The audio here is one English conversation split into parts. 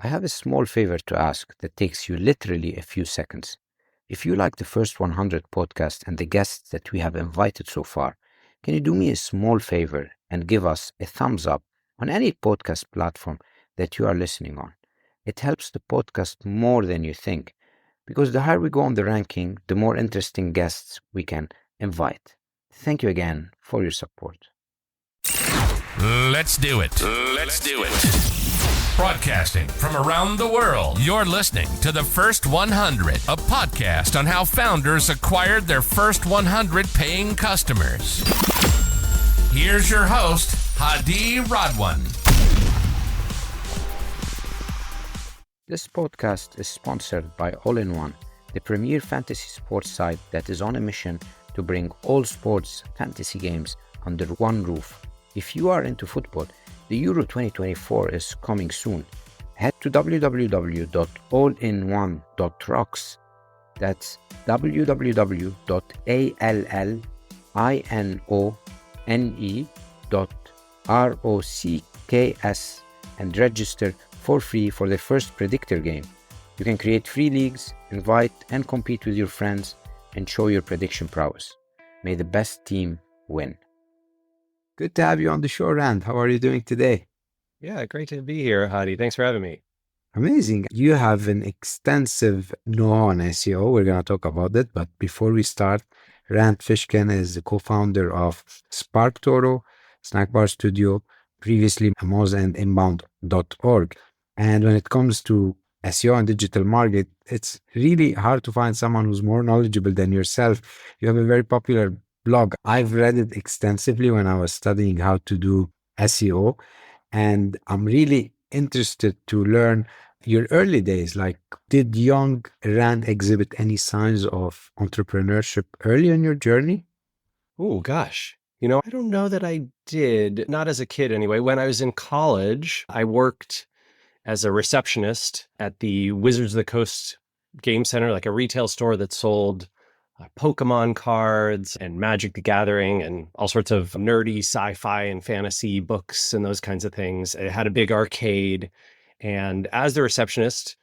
I have a small favor to ask that takes you literally a few seconds. If you like the first 100 podcasts and the guests that we have invited so far, can you do me a small favor and give us a thumbs up on any podcast platform that you are listening on? It helps the podcast more than you think, because the higher we go on the ranking, the more interesting guests we can invite. Thank you again for your support. Let's do it. Let's do it. Broadcasting from around the world, you're listening to The First 100, a podcast on how founders acquired their first 100 paying customers. Here's your host, Hadi Radwan. This podcast is sponsored by All-in-One, the premier fantasy sports site that is on a mission to bring all sports fantasy games under one roof. If you are into football, the Euro 2024 is coming soon. Head to www.allinone.rocks. That's www.allinone.rocks and register for free for the first Predictor Game. You can create free leagues, invite and compete with your friends, and show your prediction prowess. May the best team win. Good to have you on the show, Rand. How are you doing today? Yeah, great to be here, Hadi. Thanks for having me. Amazing. You have an extensive know-how on SEO. We're going to talk about it. But before we start, Rand Fishkin is the co-founder of Sparktoro, Snack Bar Studio, previously Moz and inbound.org. And when it comes to SEO and digital market, it's really hard to find someone who's more knowledgeable than yourself. You have a very popular blog. I've read it extensively when I was studying how to do SEO, and I'm really interested to learn your early days. Like, did young Rand exhibit any signs of entrepreneurship early in your journey? Oh, gosh. I don't know that I did, not as a kid anyway. When I was in college, I worked as a receptionist at the Wizards of the Coast Game Center, like a retail store that sold Pokemon cards and Magic the Gathering and all sorts of nerdy sci-fi and fantasy books and those kinds of things. It had a big arcade. And as the receptionist,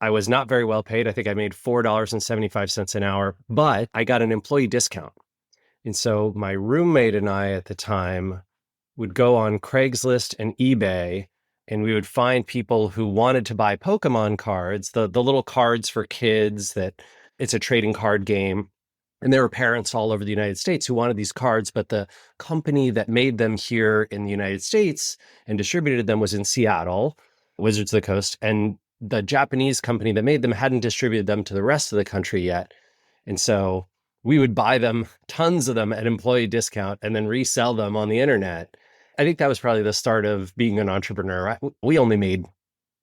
I was not very well paid. I think I made $4.75 an hour, but I got an employee discount. And so my roommate and I at the time would go on Craigslist and eBay, and we would find people who wanted to buy Pokemon cards, the little cards for kids that it's a trading card game. And there were parents all over the United States who wanted these cards, but the company that made them here in the United States and distributed them was in Seattle, Wizards of the Coast. And the Japanese company that made them hadn't distributed them to the rest of the country yet. And so we would buy them, tons of them at employee discount, and then resell them on the internet. I think that was probably the start of being an entrepreneur. We only made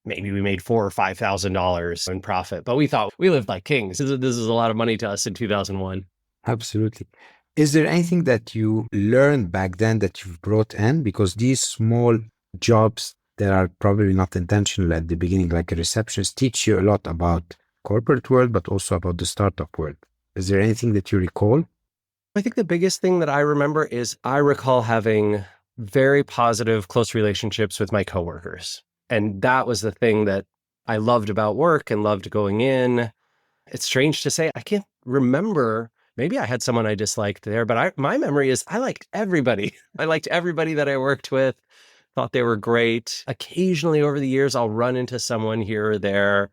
maybe we made $4,000 or $5,000 in profit, but we thought we lived like kings. This is a lot of money to us in 2001. Absolutely. Is there anything that you learned back then that you've brought in? Because these small jobs that are probably not intentional at the beginning, like a receptionist, teach you a lot about corporate world, but also about the startup world. Is there anything that you recall? I think the biggest thing that I remember is I recall having very positive, close relationships with my coworkers. And that was the thing that I loved about work and loved going in. It's strange to say, I can't remember. Maybe I had someone I disliked there, but my memory is I liked everybody. I liked everybody that I worked with, thought they were great. Occasionally over the years, I'll run into someone here or there,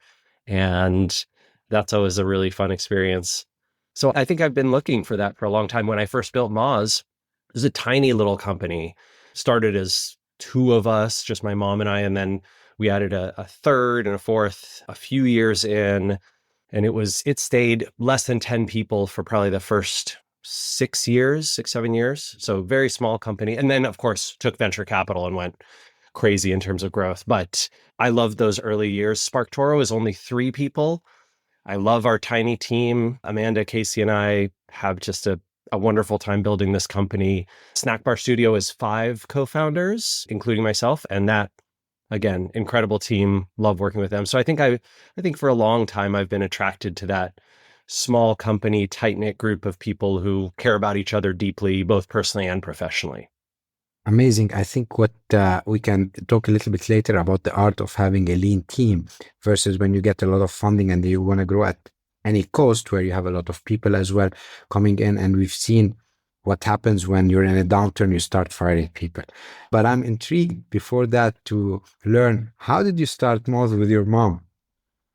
and that's always a really fun experience. So I think I've been looking for that for a long time. When I first built Moz, it was a tiny little company. Started as two of us, just my mom and I, and then we added a third and a fourth a few years in, and it stayed less than 10 people for probably the first 7 years. So very small company. And then of course took venture capital and went crazy in terms of growth. But I loved those early years. Sparktoro is only 3 people. I love our tiny team. Amanda, Casey, and I have just a wonderful time building this company. Snack Bar Studio is 5 co-founders, including myself, and that, again, incredible team. Love working with them. So I think for a long time I've been attracted to that small company, tight-knit group of people who care about each other deeply, both personally and professionally. Amazing. I think what we can talk a little bit later about the art of having a lean team versus when you get a lot of funding and you want to grow at any cost, where you have a lot of people as well coming in. And we've seen what happens when you're in a downturn, you start firing people. But I'm intrigued before that to learn, how did you start Moz with your mom?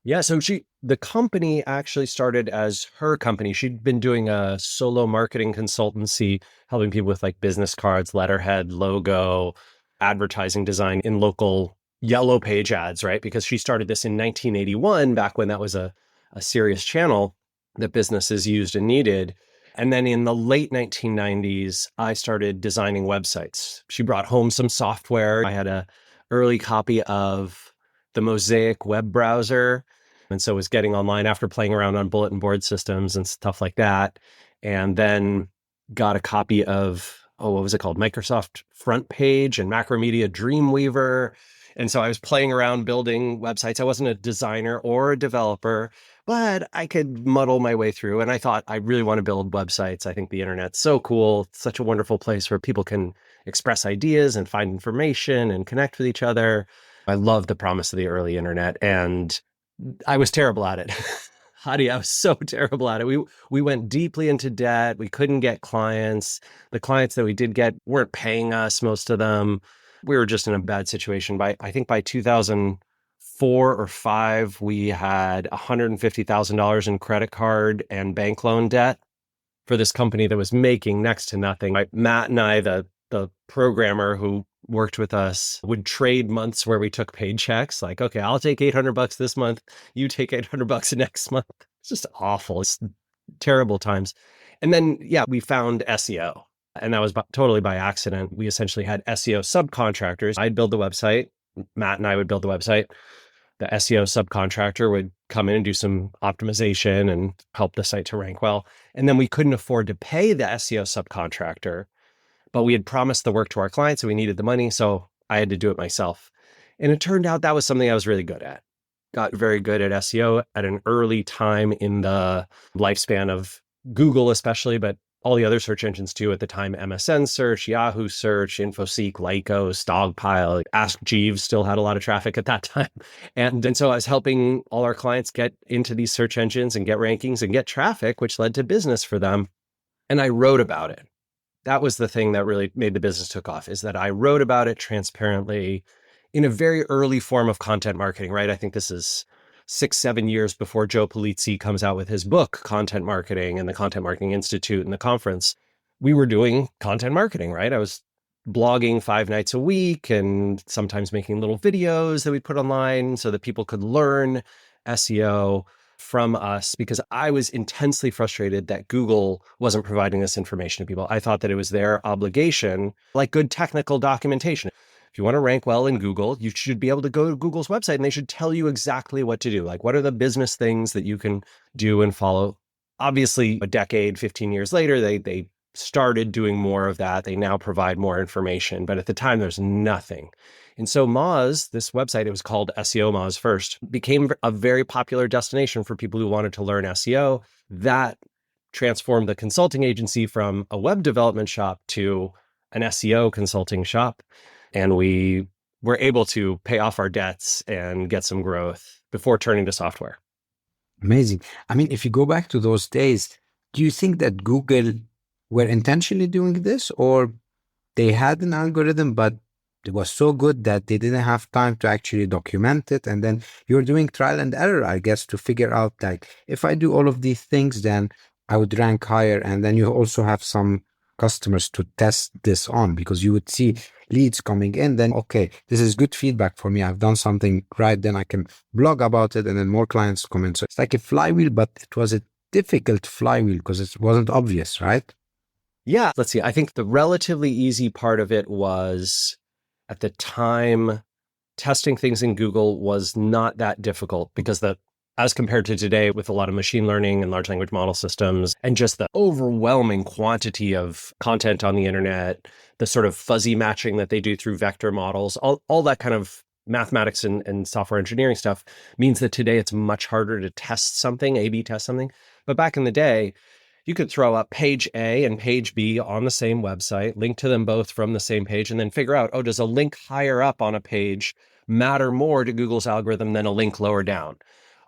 Yeah, so the company actually started as her company. She'd been doing a solo marketing consultancy, helping people with like business cards, letterhead, logo, advertising design in local yellow page ads, right? Because she started this in 1981, back when that was a serious channel that businesses used and needed. And then in the late 1990s, I started designing websites. She brought home some software. I had a early copy of the Mosaic web browser. And so was getting online after playing around on bulletin board systems and stuff like that. And then got a copy of, what was it called? Microsoft Front Page and Macromedia Dreamweaver. And so I was playing around building websites. I wasn't a designer or a developer, but I could muddle my way through. And I thought, I really want to build websites. I think the internet's so cool. It's such a wonderful place where people can express ideas and find information and connect with each other. I love the promise of the early internet, and I was terrible at it. Hadi, I was so terrible at it. We went deeply into debt. We couldn't get clients. The clients that we did get weren't paying us, most of them. We were just in a bad situation. I think by 2004 or 5, we had $150,000 in credit card and bank loan debt for this company that was making next to nothing. Matt and I, the programmer who worked with us, would trade months where we took paid checks. Like, okay, I'll take $800 this month. You take $800 next month. It's just awful. It's terrible times. And then, we found SEO. And that was totally by accident. We essentially had SEO subcontractors. I'd build the website. Matt and I would build the website. The SEO subcontractor would come in and do some optimization and help the site to rank well. And then we couldn't afford to pay the SEO subcontractor, but we had promised the work to our clients and we needed the money. So I had to do it myself. And it turned out that was something I was really good at. Got very good at SEO at an early time in the lifespan of Google, especially, but all the other search engines too at the time: MSN search, Yahoo search, InfoSeek, Lycos, Stogpile, Ask Jeeves still had a lot of traffic at that time. And so I was helping all our clients get into these search engines and get rankings and get traffic, which led to business for them. And I wrote about it. That was the thing that really made the business took off, is that I wrote about it transparently in a very early form of content marketing, right? I think this is 6-7 years before Joe Pulizzi comes out with his book, Content Marketing, and the Content Marketing Institute and the conference. We were doing content marketing, right? I was blogging 5 nights a week and sometimes making little videos that we put online so that people could learn SEO from us, because I was intensely frustrated that Google wasn't providing this information to people. I thought that it was their obligation, like good technical documentation. If you want to rank well in Google, you should be able to go to Google's website and they should tell you exactly what to do. Like, what are the business things that you can do and follow? Obviously, a decade, 15 years later, they started doing more of that. They now provide more information, but at the time, there's nothing. And so Moz, this website, it was called SEOmoz first, became a very popular destination for people who wanted to learn SEO. That transformed the consulting agency from a web development shop to an SEO consulting shop. And we were able to pay off our debts and get some growth before turning to software. Amazing. I mean, if you go back to those days, do you think that Google were intentionally doing this, or they had an algorithm, but it was so good that they didn't have time to actually document it? And then you're doing trial and error, I guess, to figure out, like, if I do all of these things, then I would rank higher. And then you also have some customers to test this on, because you would see leads coming in, then, okay, this is good feedback for me. I've done something right. Then I can blog about it and then more clients come in. So it's like a flywheel, but it was a difficult flywheel because it wasn't obvious, right? Yeah. Let's see. I think the relatively easy part of it was, at the time, testing things in Google was not that difficult, because as compared to today, with a lot of machine learning and large language model systems and just the overwhelming quantity of content on the internet, the sort of fuzzy matching that they do through vector models, all that kind of mathematics and software engineering stuff means that today it's much harder to test something, A/B test something. But back in the day, you could throw up page A and page B on the same website, link to them both from the same page, and then figure out, oh, does a link higher up on a page matter more to Google's algorithm than a link lower down?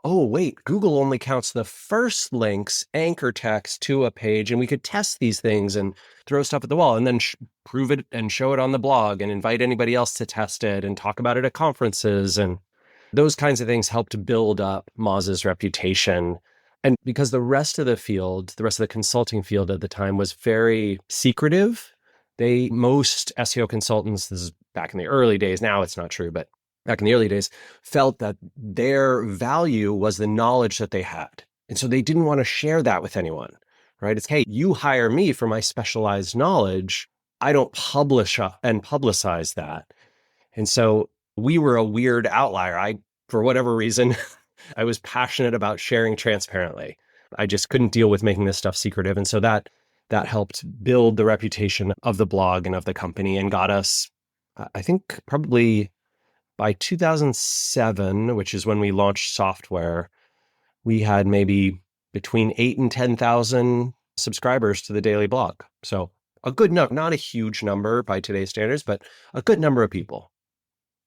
Oh, wait, Google only counts the first link's anchor text to a page, and we could test these things and throw stuff at the wall and then prove it and show it on the blog and invite anybody else to test it and talk about it at conferences. And those kinds of things helped to build up Moz's reputation. And because the rest of the field, the rest of the consulting field at the time was very secretive, most SEO consultants, this is back in the early days, now it's not true, but back in the early days, felt that their value was the knowledge that they had. And so they didn't want to share that with anyone, right? It's, hey, you hire me for my specialized knowledge. I don't publish and publicize that. And so we were a weird outlier. For whatever reason, I was passionate about sharing transparently. I just couldn't deal with making this stuff secretive. And so that helped build the reputation of the blog and of the company and got us, I think probably by 2007, which is when we launched software, we had maybe between 8 and 10,000 subscribers to the daily blog. So a good number, not a huge number by today's standards, but a good number of people.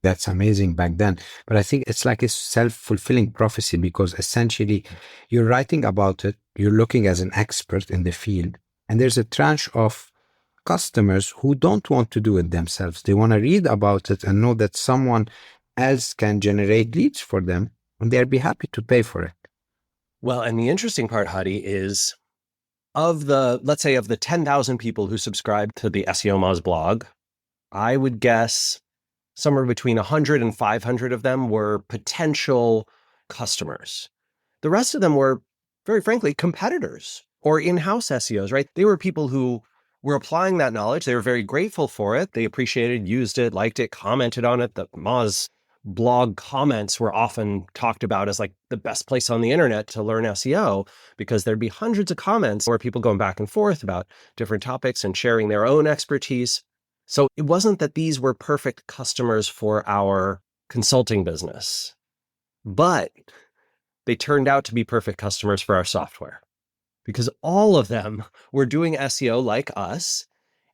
That's amazing back then. But I think it's like a self-fulfilling prophecy, because essentially you're writing about it, you're looking as an expert in the field, and there's a tranche of customers who don't want to do it themselves. They want to read about it and know that someone else can generate leads for them, and they'll be happy to pay for it. Well, and the interesting part, Hadi, is let's say of the 10,000 people who subscribe to the SEOmoz blog, I would guess somewhere between 100 and 500 of them were potential customers. The rest of them were, very frankly, competitors or in-house SEOs, right? They were people who were applying that knowledge. They were very grateful for it. They appreciated, used it, liked it, commented on it. The Moz blog comments were often talked about as like the best place on the internet to learn SEO, because there'd be hundreds of comments where people going back and forth about different topics and sharing their own expertise. So it wasn't that these were perfect customers for our consulting business, but they turned out to be perfect customers for our software, because all of them were doing SEO like us,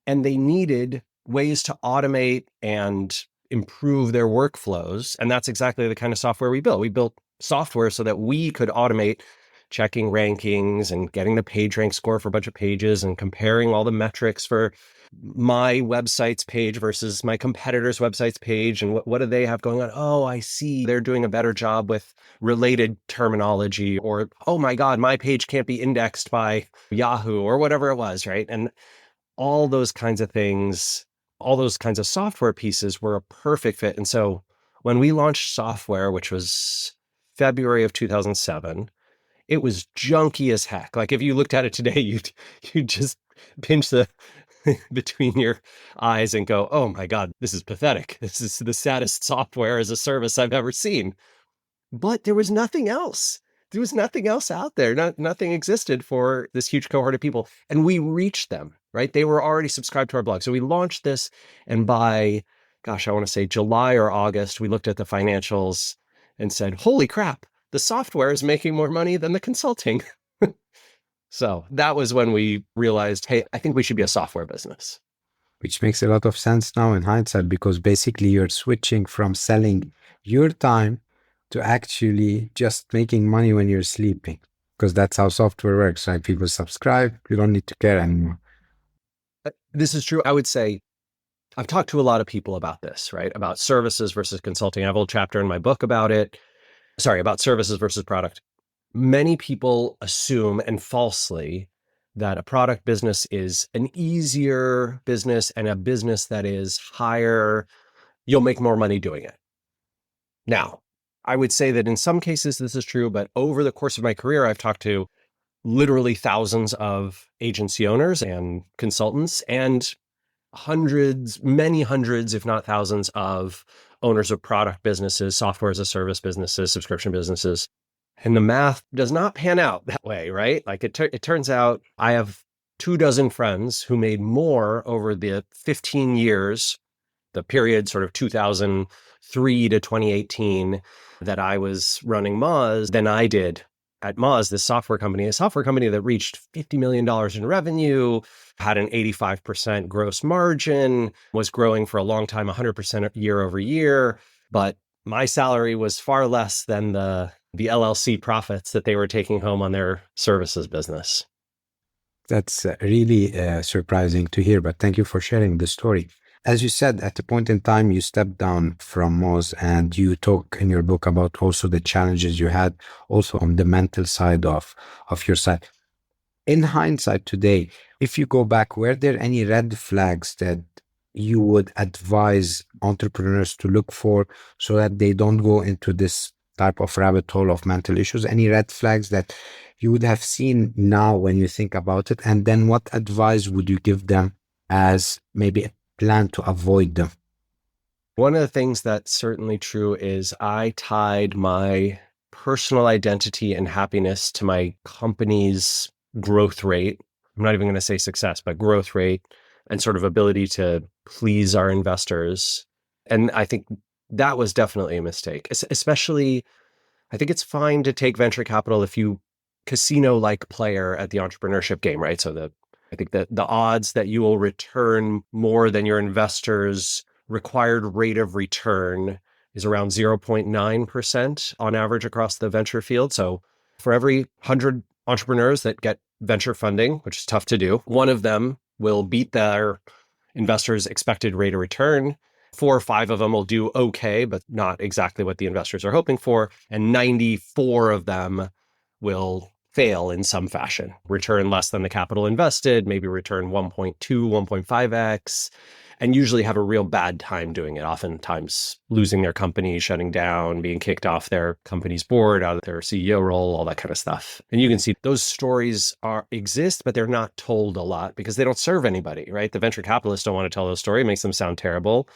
and they needed ways to automate and improve their workflows. And that's exactly the kind of software we built. We built software so that we could automate checking rankings and getting the PageRank score for a bunch of pages and comparing all the metrics for my website's page versus my competitor's website's page. And what do they have going on? Oh, I see they're doing a better job with related terminology, or, oh my God, my page can't be indexed by Yahoo, or whatever it was, right? And all those kinds of things, all those kinds of software pieces were a perfect fit. And so when we launched software, which was February of 2007, it was junky as heck. Like if you looked at it today, you'd just pinch the between your eyes and go, oh my God, this is pathetic. This is the saddest software as a service I've ever seen. But there was nothing else. There was nothing else out there. Nothing existed for this huge cohort of people. And we reached them, right? They were already subscribed to our blog. So we launched this, and by, I want to say July or August, we looked at the financials and said, holy crap, the software is making more money than the consulting. So that was when we realized, hey, I think we should be a software business. Which makes a lot of sense now in hindsight, because basically you're switching from selling your time to actually just making money when you're sleeping, because that's how software works, right? People subscribe, you don't need to care anymore. This is true. I would say I've talked to a lot of people about this, right? About services versus consulting. I have a whole chapter in my book about it. Sorry, about services versus product. Many people assume, and falsely, that a product business is an easier business and a business that is higher, you'll make more money doing it. Now, I would say that in some cases this is true, but over the course of my career, I've talked to literally thousands of agency owners and consultants, and hundreds, many hundreds, if not thousands, of owners of product businesses, software as a service businesses, subscription businesses. And the math does not pan out that way, right? Like it turns out I have 24 friends who made more over the 15 years, the period sort of 2003 to 2018 that I was running Moz, than I did at Moz, this software company, a software company that reached $50 million in revenue, had an 85% gross margin, was growing for a long time, 100% year over year. But my salary was far less than the LLC profits that they were taking home on their services business. That's really surprising to hear, but thank you for sharing the story. As you said, at a point in time, you stepped down from Moz, and you talk in your book about also the challenges you had also on the mental side of your side. In hindsight today, if you go back, were there any red flags that you would advise entrepreneurs to look for so that they don't go into this type of rabbit hole of mental issues? Any red flags that you would have seen now when you think about it? And then what advice would you give them as maybe a plan to avoid them? One of the things that's certainly true is I tied my personal identity and happiness to my company's growth rate. I'm not even going to say success, but growth rate and sort of ability to please our investors. And I think that was definitely a mistake, especially I think it's fine to take venture capital if you casino-like player at the entrepreneurship game, right? So I think that the odds that you will return more than your investors' required rate of return is around 0.9% on average across the venture field. So for every 100 entrepreneurs that get venture funding, which is tough to do, one of them will beat their investors' expected rate of return. 4 or 5 of them will do okay, but not exactly what the investors are hoping for. And 94 of them will fail in some fashion, return less than the capital invested, maybe return 1.2, 1.5x, and usually have a real bad time doing it, oftentimes losing their company, shutting down, being kicked off their company's board, out of their CEO role, all that kind of stuff. And you can see those stories exist, but they're not told a lot because they don't serve anybody, right? The venture capitalists don't want to tell those stories. It makes them sound terrible.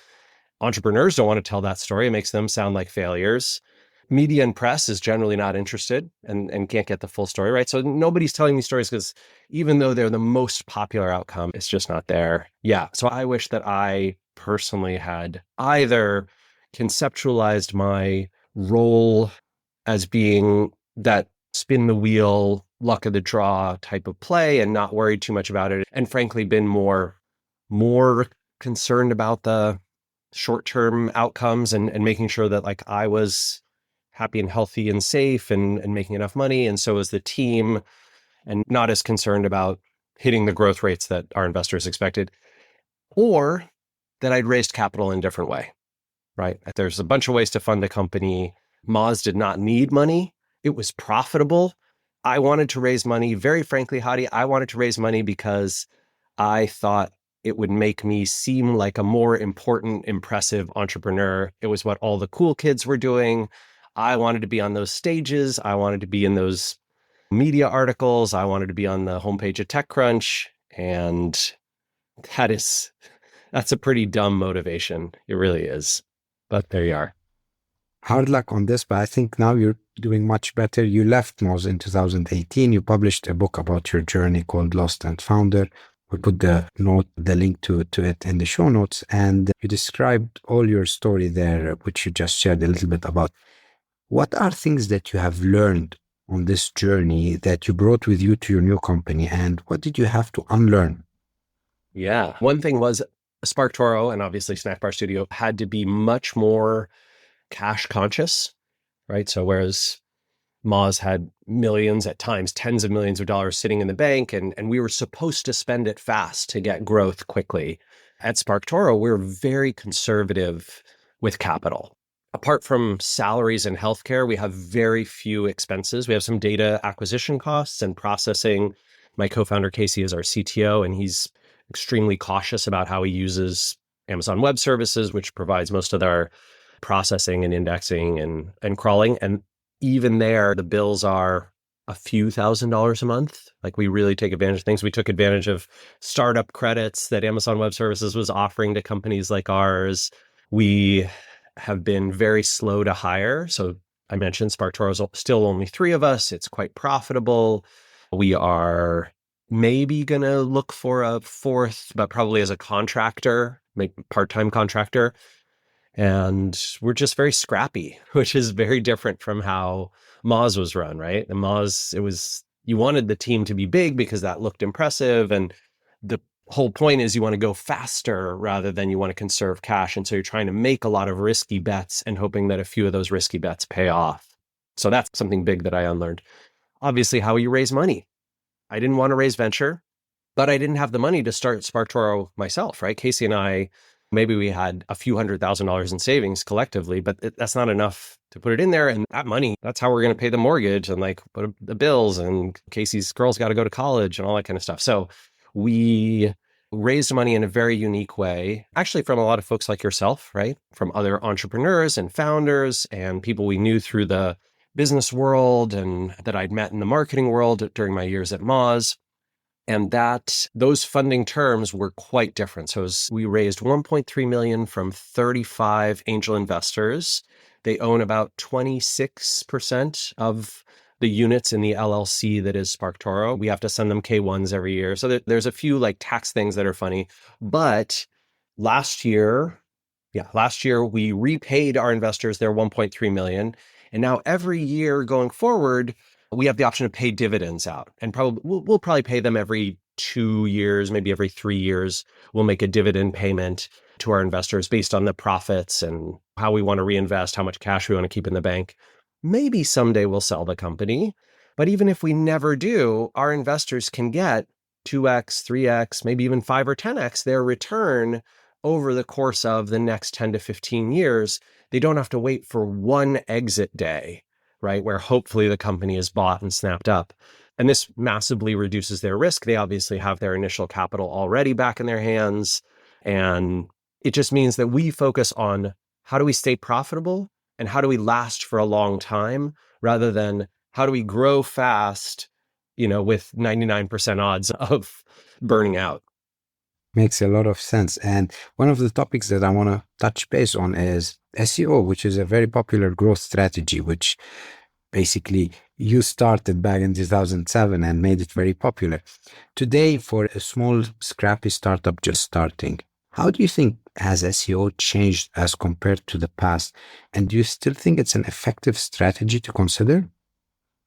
Entrepreneurs don't want to tell that story. It makes them sound like failures. Media and press is generally not interested and can't get the full story, right? So nobody's telling these stories because even though they're the most popular outcome, it's just not there. Yeah. So I wish that I personally had either conceptualized my role as being that spin the wheel, luck of the draw type of play and not worried too much about it. And frankly, been more concerned about the short-term outcomes and making sure that like I was happy and healthy and safe and making enough money. And so is the team, and not as concerned about hitting the growth rates that our investors expected, or that I'd raised capital in a different way, right? There's a bunch of ways to fund a company. Moz did not need money. It was profitable. I wanted to raise money. Very frankly, Hadi, I wanted to raise money because I thought it would make me seem like a more important, impressive entrepreneur. It was what all the cool kids were doing. I wanted to be on those stages. I wanted to be in those media articles. I wanted to be on the homepage of TechCrunch. And that's a pretty dumb motivation. It really is. But there you are. Hard luck on this, but I think now you're doing much better. You left Moz in 2018. You published a book about your journey called Lost and Founder. We put the link to it in the show notes. And you described all your story there, which you just shared a little bit about. What are things that you have learned on this journey that you brought with you to your new company? And what did you have to unlearn? Yeah. One thing was Sparktoro and obviously Snack Bar Studio had to be much more cash conscious, right? So whereas Moz had millions, at times tens of millions of dollars sitting in the bank, and we were supposed to spend it fast to get growth quickly. At Sparktoro, we're very conservative with capital. Apart from salaries and healthcare, we have very few expenses. We have some data acquisition costs and processing. My co-founder, Casey, is our CTO, and he's extremely cautious about how he uses Amazon Web Services, which provides most of our processing and indexing and crawling. And even there, the bills are a few $1,000s a month. Like we really take advantage of things. We took advantage of startup credits that Amazon Web Services was offering to companies like ours. We have been very slow to hire. So I mentioned Sparktoro is still only 3 of us. It's quite profitable. We are maybe going to look for a 4th, but probably as a contractor, make part-time contractor. And we're just very scrappy, which is very different from how Moz was run, right? The Moz, you wanted the team to be big because that looked impressive. And the whole point is you want to go faster rather than you want to conserve cash. And so you're trying to make a lot of risky bets and hoping that a few of those risky bets pay off. So that's something big that I unlearned. Obviously, how you raise money. I didn't want to raise venture, but I didn't have the money to start Sparktoro myself, right? Casey and I, maybe we had a few $100,000 in savings collectively, but that's not enough to put it in there. And that money, that's how we're going to pay the mortgage and like put the bills, and Casey's girls got to go to college and all that kind of stuff. So we raised money in a very unique way, actually from a lot of folks like yourself, right? From other entrepreneurs and founders and people we knew through the business world and that I'd met in the marketing world during my years at Moz. And those funding terms were quite different. So we raised 1.3 million from 35 angel investors. They own about 26% of the units in the LLC that is Sparktoro. We have to send them K1s every year. So there's a few like tax things that are funny. But last year we repaid our investors their 1.3 million. And now every year going forward, we have the option to pay dividends out, and we'll probably pay them every 2 years, maybe every 3 years. We'll make a dividend payment to our investors based on the profits and how we want to reinvest, how much cash we want to keep in the bank. Maybe someday we'll sell the company, but even if we never do, our investors can get 2x, 3x, maybe even 5 or 10x their return over the course of the next 10 to 15 years. They don't have to wait for one exit day, right? Where hopefully the company is bought and snapped up. And this massively reduces their risk. They obviously have their initial capital already back in their hands. And it just means that we focus on how do we stay profitable and how do we last for a long time, rather than how do we grow fast, with 99% odds of burning out. Makes a lot of sense. And one of the topics that I want to touch base on is SEO, which is a very popular growth strategy, which basically you started back in 2007 and made it very popular. Today, for a small, scrappy startup just starting, how do you think has SEO changed as compared to the past? And do you still think it's an effective strategy to consider?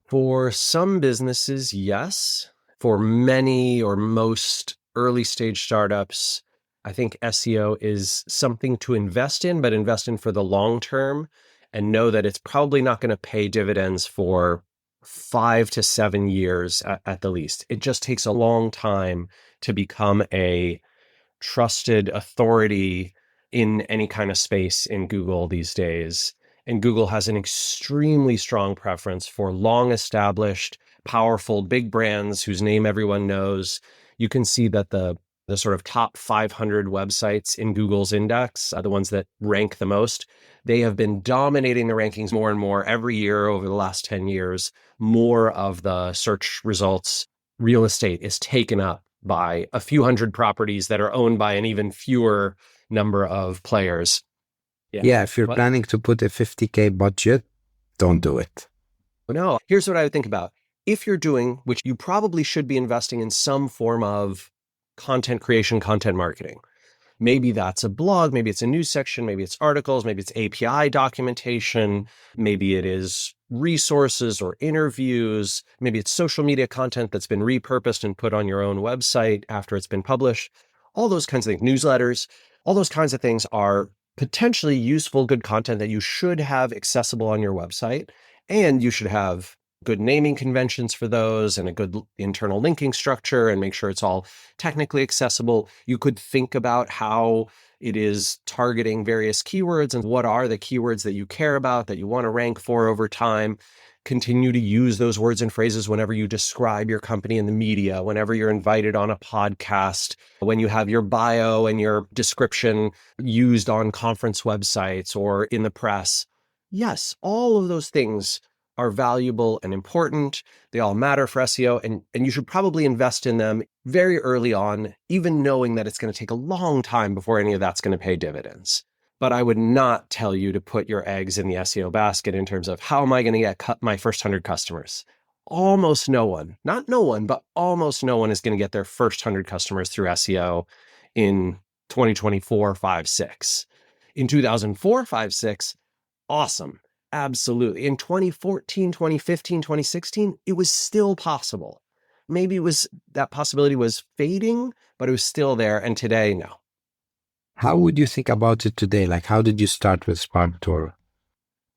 For some businesses, yes. For many or most early stage startups, I think SEO is something to invest in, but invest in for the long term and know that it's probably not going to pay dividends for 5 to 7 years at the least. It just takes a long time to become a trusted authority in any kind of space in Google these days. And Google has an extremely strong preference for long established, powerful, big brands whose name everyone knows. You can see that the sort of top 500 websites in Google's index, the ones that rank the most, they have been dominating the rankings more and more every year over the last 10 years. More of the search results, real estate is taken up by a few hundred properties that are owned by an even fewer number of players. Yeah, if you're planning to put a 50K budget, don't do it. No, here's what I would think about. If you're doing, which you probably should be investing in some form of content creation, content marketing. Maybe that's a blog, maybe it's a news section, maybe it's articles, maybe it's API documentation, maybe it is resources or interviews, maybe it's social media content that's been repurposed and put on your own website after it's been published. All those kinds of things, newsletters, all those kinds of things are potentially useful, good content that you should have accessible on your website, and you should have good naming conventions for those and a good internal linking structure and make sure it's all technically accessible. You could think about how it is targeting various keywords and what are the keywords that you care about, that you want to rank for over time. Continue to use those words and phrases whenever you describe your company in the media, whenever you're invited on a podcast, when you have your bio and your description used on conference websites or in the press. Yes, all of those things are valuable and important. They all matter for SEO, and you should probably invest in them very early on, even knowing that it's going to take a long time before any of that's going to pay dividends. But I would not tell you to put your eggs in the SEO basket in terms of how am I going to get my first 100 customers? Almost no one, not no one, but almost no one is going to get their first 100 customers through SEO in 2024, 5, 6. In 2004, 5, 6, awesome. Absolutely. In 2014, 2015, 2016, it was still possible. Maybe that possibility was fading, but it was still there. And today, no. How would you think about it today? Like, how did you start with Sparktoro?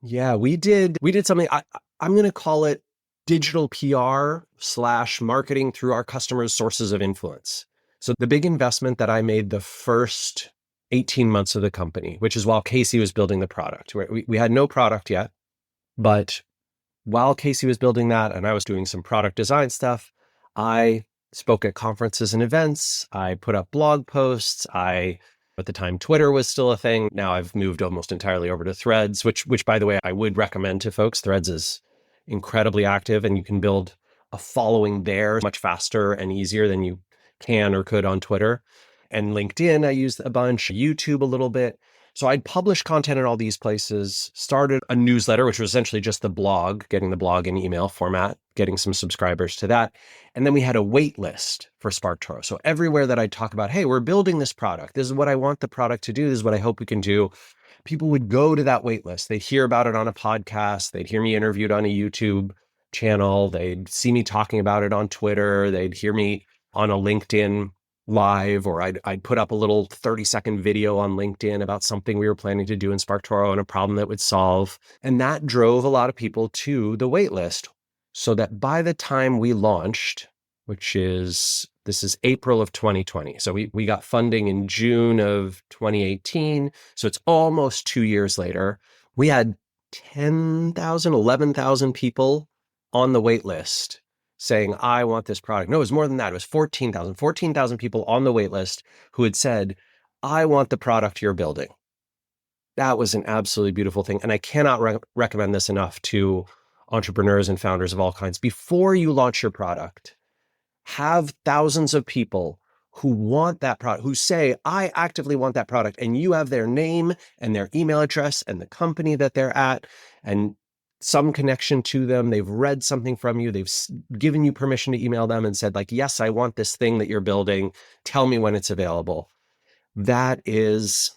Yeah, we did something, I'm going to call it digital PR/marketing through our customers' sources of influence. So the big investment that I made the first 18 months of the company, which is while Casey was building the product. We had no product yet, but while Casey was building that and I was doing some product design stuff, I spoke at conferences and events. I put up blog posts. At the time, Twitter was still a thing. Now I've moved almost entirely over to Threads, which by the way, I would recommend to folks. Threads is incredibly active and you can build a following there much faster and easier than you can or could on Twitter. And LinkedIn, I used a bunch, YouTube a little bit. So I'd publish content in all these places, started a newsletter, which was essentially just the blog, getting the blog in email format, getting some subscribers to that. And then we had a wait list for Sparktoro. So everywhere that I'd talk about, hey, we're building this product. This is what I want the product to do. This is what I hope we can do. People would go to that wait list. They'd hear about it on a podcast. They'd hear me interviewed on a YouTube channel. They'd see me talking about it on Twitter. They'd hear me on a LinkedIn live, or I'd put up a little 30-second video on LinkedIn about something we were planning to do in Sparktoro and a problem that would solve. And that drove a lot of people to the wait list so that by the time we launched, this is April of 2020. So we got funding in June of 2018. So it's almost 2 years later. We had 10,000, 11,000 people on the wait list saying, I want this product. No, it was more than that. It was 14,000 people on the wait list who had said, I want the product you're building. That was an absolutely beautiful thing. And I cannot recommend this enough to entrepreneurs and founders of all kinds. Before you launch your product, have thousands of people who want that product, who say, I actively want that product. And you have their name and their email address and the company that they're at and some connection to them. They've read something from you. They've given you permission to email them and said, like, yes, I want this thing that you're building. Tell me when it's available. That is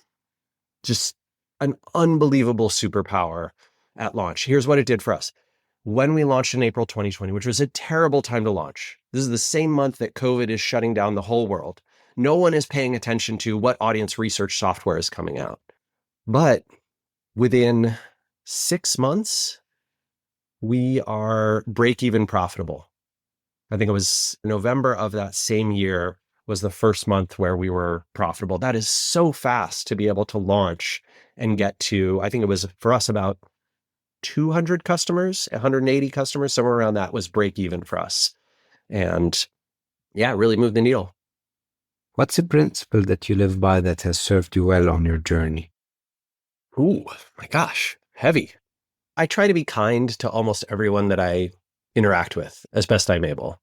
just an unbelievable superpower at launch. Here's what it did for us. When we launched in April 2020, which was a terrible time to launch, this is the same month that COVID is shutting down the whole world. No one is paying attention to what audience research software is coming out. But within 6 months, we are break-even profitable. I think it was November of that same year was the first month where we were profitable. That is so fast to be able to launch and get to, I think it was for us about 200 customers, 180 customers, somewhere around that was break-even for us. And yeah, it really moved the needle. What's a principle that you live by that has served you well on your journey? Ooh, my gosh, heavy. I try to be kind to almost everyone that I interact with as best I'm able.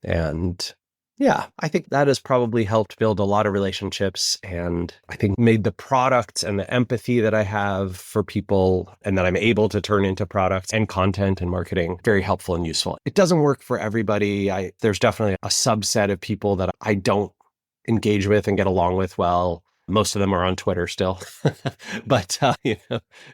And yeah, I think that has probably helped build a lot of relationships and I think made the products and the empathy that I have for people and that I'm able to turn into products and content and marketing very helpful and useful. It doesn't work for everybody. There's definitely a subset of people that I don't engage with and get along with well. Most of them are on Twitter still. But if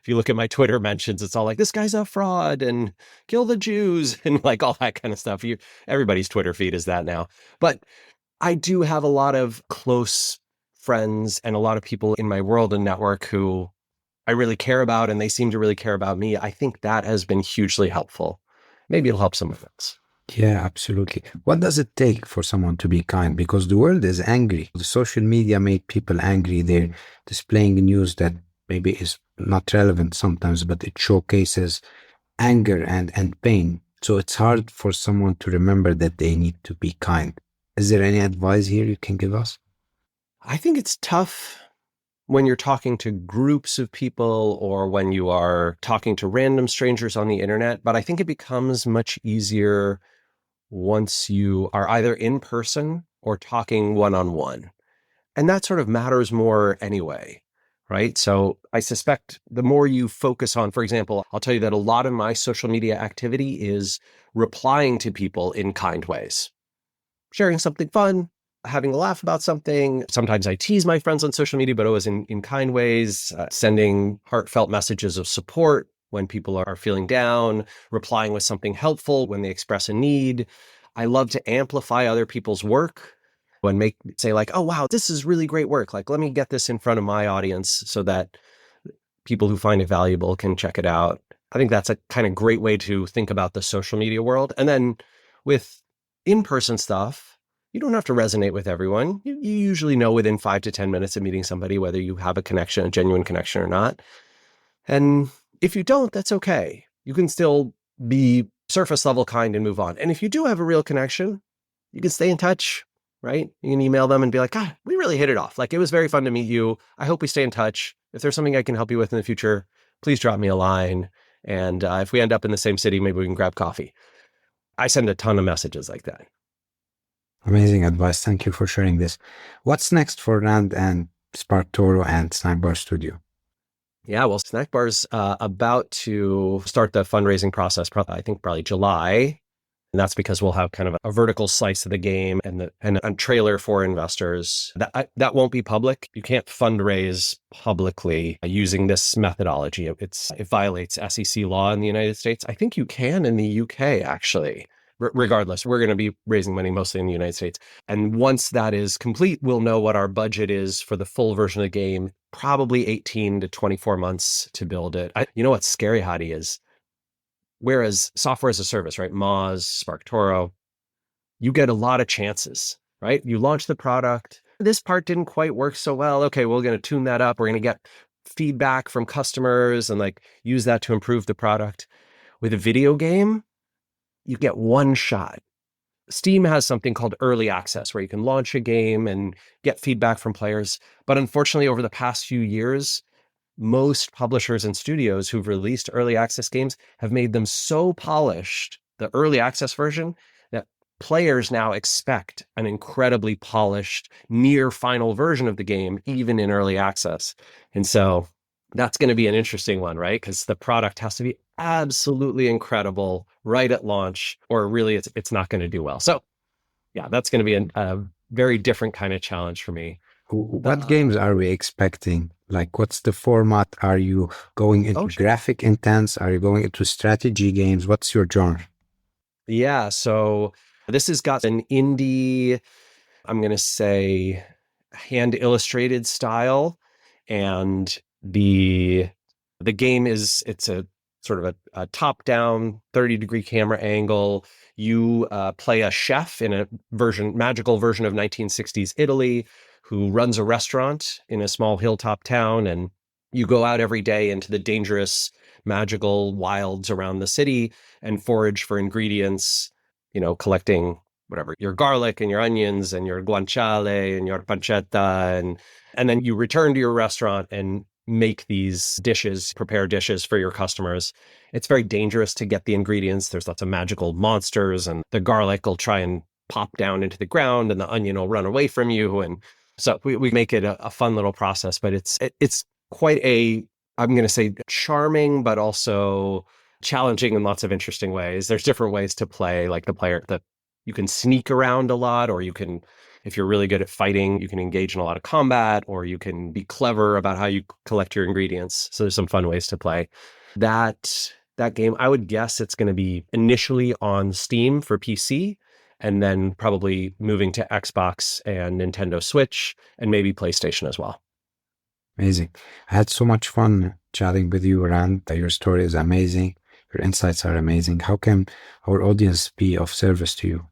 you look at my Twitter mentions, it's all like, this guy's a fraud and kill the Jews and like all that kind of stuff. Everybody's Twitter feed is that now. But I do have a lot of close friends and a lot of people in my world and network who I really care about, and they seem to really care about me. I think that has been hugely helpful. Maybe it'll help someone else. Yeah, absolutely. What does it take for someone to be kind? Because the world is angry. The social media made people angry. They're displaying news that maybe is not relevant sometimes, but it showcases anger and pain. So it's hard for someone to remember that they need to be kind. Is there any advice here you can give us? I think it's tough when you're talking to groups of people or when you are talking to random strangers on the internet, but I think it becomes much easier once you are either in person or talking one-on-one. And that sort of matters more anyway, right? So I suspect the more you focus on, for example, I'll tell you that a lot of my social media activity is replying to people in kind ways, sharing something fun, having a laugh about something. Sometimes I tease my friends on social media, but always in kind ways, sending heartfelt messages of support when people are feeling down, replying with something helpful when they express a need. I love to amplify other people's work and say like, oh, wow, this is really great work. Like, let me get this in front of my audience so that people who find it valuable can check it out. I think that's a kind of great way to think about the social media world. And then with in-person stuff, you don't have to resonate with everyone. You usually know within 5 to 10 minutes of meeting somebody whether you have a connection, a genuine connection or not. And if you don't, that's okay. You can still be surface level kind and move on. And if you do have a real connection, you can stay in touch, right? You can email them and be like, God, we really hit it off. Like, it was very fun to meet you. I hope we stay in touch. If there's something I can help you with in the future, please drop me a line. And if we end up in the same city, maybe we can grab coffee. I send a ton of messages like that. Amazing advice. Thank you for sharing this. What's next for Rand and Sparktoro and Snack Bar Studio? Yeah, well, Snack Bar's about to start the fundraising process, I think probably July. And that's because we'll have kind of a vertical slice of the game and a trailer for investors. That won't be public. You can't fundraise publicly using this methodology. It violates SEC law in the United States. I think you can in the UK, actually. Regardless, we're going to be raising money mostly in the United States. And once that is complete, we'll know what our budget is for the full version of the game, probably 18 to 24 months to build it. You know what's scary, Hadi, is whereas software as a service, right? Moz, Sparktoro, you get a lot of chances, right? You launch the product. This part didn't quite work so well. Okay, we're going to tune that up. We're going to get feedback from customers and like use that to improve the product. With a video game, you get one shot. Steam has something called early access where you can launch a game and get feedback from players. But unfortunately, over the past few years, most publishers and studios who've released early access games have made them so polished, the early access version, that players now expect an incredibly polished, near final version of the game, even in early access. And so that's going to be an interesting one, right? Because the product has to be absolutely incredible right at launch, or really it's not going to do well. So yeah, that's going to be a very different kind of challenge for me. What games are we expecting? Like, what's the format? Are you going into graphic intense? Are you going into strategy games? What's your genre? Yeah, so this has got an indie, I'm going to say, hand illustrated style. And the game it's a sort of a top-down 30-degree camera angle. You play a chef in a magical version of 1960s Italy who runs a restaurant in a small hilltop town, and you go out every day into the dangerous, magical wilds around the city and forage for ingredients, collecting whatever, your garlic and your onions and your guanciale and your pancetta, and then you return to your restaurant and make these dishes, prepare dishes for your customers. It's very dangerous to get the ingredients. There's lots of magical monsters, and the garlic will try and pop down into the ground and the onion will run away from you. And so we make it a fun little process, but it's quite I'm going to say charming, but also challenging in lots of interesting ways. There's different ways to play, like you can sneak around a lot, or you can, if you're really good at fighting, you can engage in a lot of combat, or you can be clever about how you collect your ingredients. So there's some fun ways to play. That game, I would guess it's going to be initially on Steam for PC, and then probably moving to Xbox and Nintendo Switch, and maybe PlayStation as well. Amazing. I had so much fun chatting with you, Rand. Your story is amazing. Your insights are amazing. How can our audience be of service to you?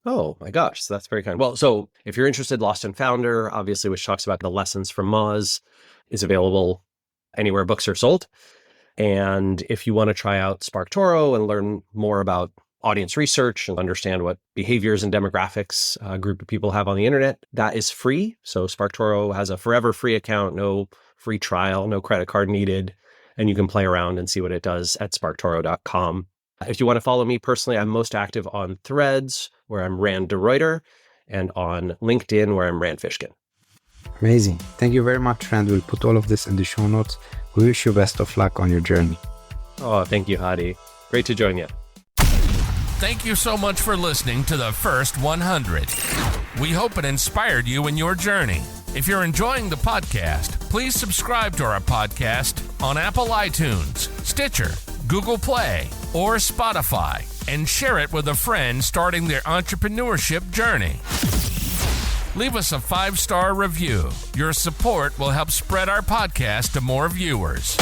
Oh my gosh, so that's very kind. Well, so if you're interested, Lost and Founder, obviously, which talks about the lessons from Moz, is available anywhere books are sold. And if you want to try out Sparktoro and learn more about audience research and understand what behaviors and demographics a group of people have on the internet, that is free. So Sparktoro has a forever free account, no free trial, no credit card needed. And you can play around and see what it does at sparktoro.com. If you want to follow me personally, I'm most active on Threads, where I'm Rand de Ruyter, and on LinkedIn, where I'm Rand Fishkin. Amazing. Thank you very much, Rand. We'll put all of this in the show notes. We wish you best of luck on your journey. Oh, thank you, Hadi. Great to join you. Thank you so much for listening to the First 100. We hope it inspired you in your journey. If you're enjoying the podcast, please subscribe to our podcast on Apple iTunes, Stitcher, Google Play, or Spotify, and share it with a friend starting their entrepreneurship journey. Leave us a 5-star review. Your support will help spread our podcast to more viewers.